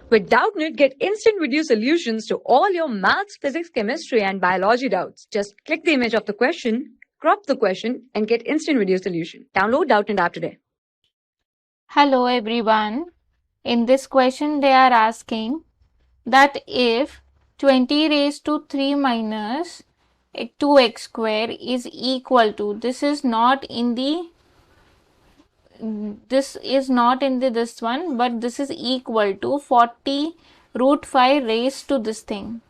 With Doubtnut, get instant video solutions to all your maths, physics, chemistry, and biology doubts. Just click the image of the question, crop the question, and get instant video solution. Download Doubtnut app today. Hello everyone. In this question they are asking that if 20 raised to 3 minus 2x square is equal to, this is not in the this one, but this is equal to 40 root 5 raised to this thing.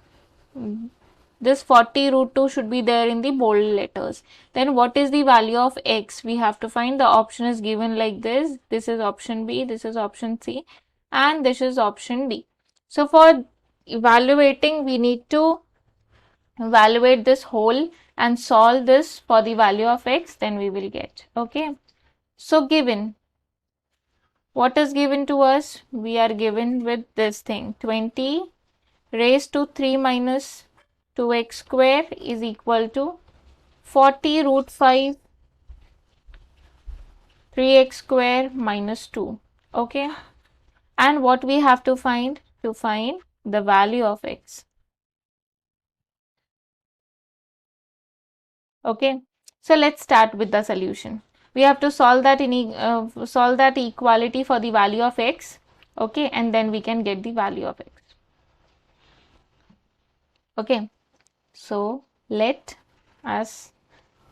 This 40 root 2 should be there in the bold letters. Then what is the value of x? We have to find. The option is given like this. This is option B, this is option C, and this is option D. So for evaluating, we need to evaluate this whole and solve this for the value of x, then we will get. Okay. So given, what is given to us? We are given with this thing, 20 raised to 3 minus 2x square is equal to 40 root 5 3x square minus 2. Okay. And what we have to find? To find the value of x. Okay. So let's start with the solution. We have to solve that equality for the value of x. Okay. And then we can get the value of x. Okay. So let us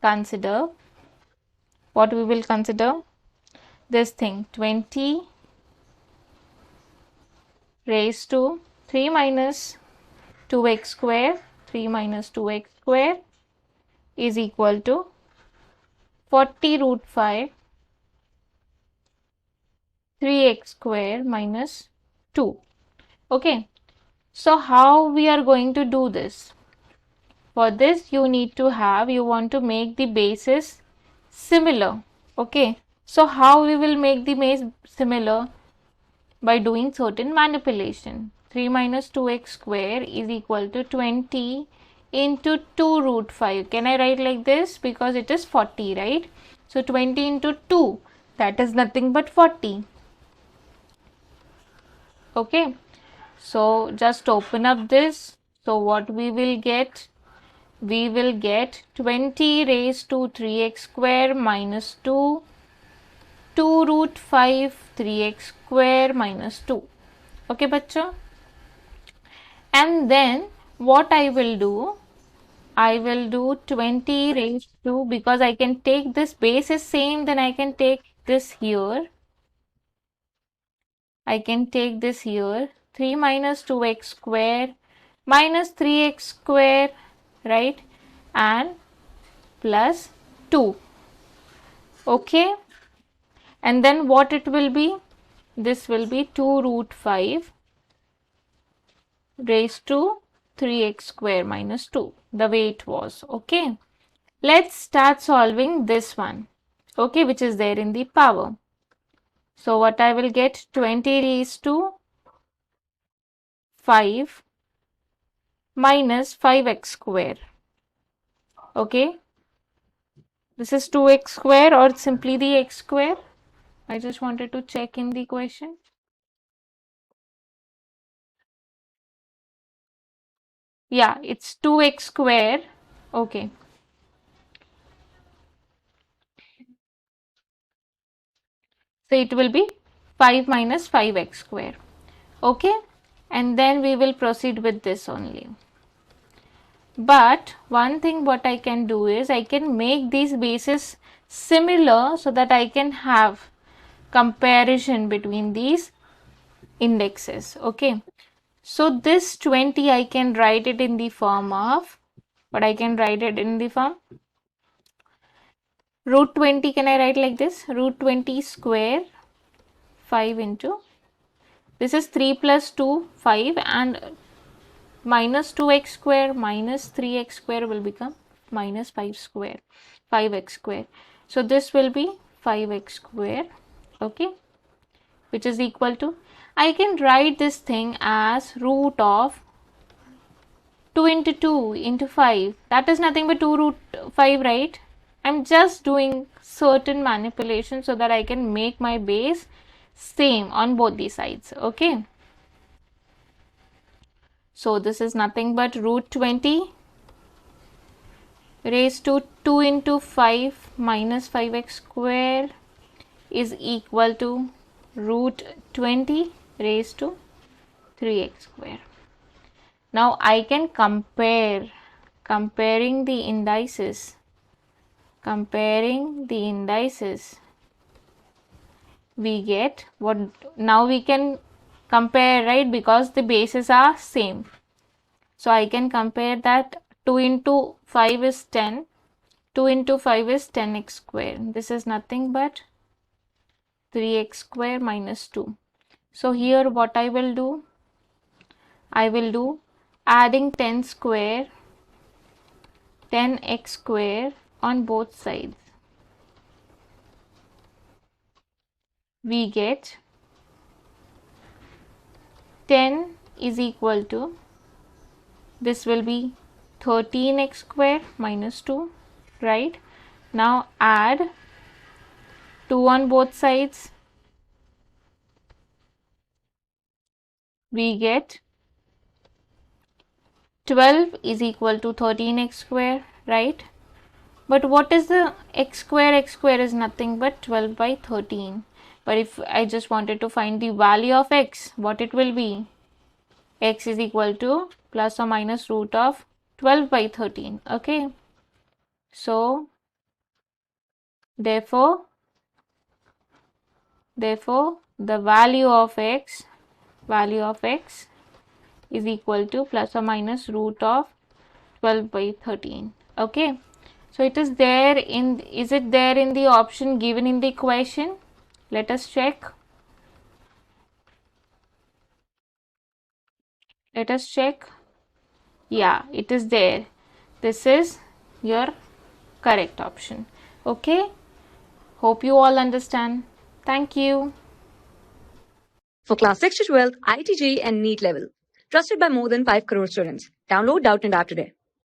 consider what we will consider. This thing, 20 raised to 3 minus 2x square, 3 minus 2x square is equal to 40 root 5 3x square minus 2. Okay. So how we are going to do this? For this you want to make the bases similar. Okay. So how we will make the base similar? By doing certain manipulation. 3 minus 2x square is equal to 20 into 2 root 5. Can I write like this? Because it is 40, right? So 20 into 2, that is nothing but 40. Okay. So just open up this. So what we will get? We will get 20 raised to 3x square minus 2 root 5 3x square minus 2. Okay, bachcho? And then what I will do? I will do 20 raised to, because I can take this base is same, then I can take this here. I can take this here. 3 minus 2x square minus 3x square, right? And plus 2. Okay. And then what it will be? This will be 2 root 5 raised to 3x square minus 2, the way it was. Okay. Let's start solving this one. Okay, which is there in the power. So what I will get? 20 raised to 5 minus 5x square. Okay. This is 2x square or simply the x square. I just wanted to check in the question. Yeah, it's 2x square. Okay. So it will be 5 minus 5x square. Okay. And then we will proceed with this only. But one thing what I can do is I can make these bases similar so that I can have comparison between these indexes. Okay. So this 20 I can write it in the form of, but I can write it in the form root 20. Can I write like this? Root 20 square 5 into, this is 3 plus 2 5, and minus 2x square minus 3x square will become minus 5 square, 5x square. So this will be 5x square. Okay, which is equal to, I can write this thing as root of 2 into 2 into 5. That is nothing but 2 root 5, right? I'm just doing certain manipulation so that I can make my base same on both the sides. Okay. So this is nothing but root 20 raised to 2 into 5 minus 5x square is equal to root 20 raised to 3x square. Now I can comparing the indices, we get what, now we can compare, right, because the bases are same. So I can compare that 2 into 5 is 10, 2 into 5 is 10x square. This is nothing but 3x square minus 2. So here what I will do adding 10x square on both sides. We get 10 is equal to, this will be 13x square minus 2, right? Now add 2 on both sides. We get 12 is equal to 13x square, right? But what is the x square? X square is nothing but 12 by 13. But if I just wanted to find the value of x, what it will be? X is equal to plus or minus root of 12 by 13. Okay. So, therefore, the value of x is equal to plus or minus root of 12 by 13. Okay. So it is there in, is it there in the option given in the equation? Let us check. Yeah, it is there. This is your correct option. Okay. Hope you all understand. Thank you. For class 6 to 12, IIT JEE and NEET level. Trusted by more than 5 crore students. Download Doubtnut App today.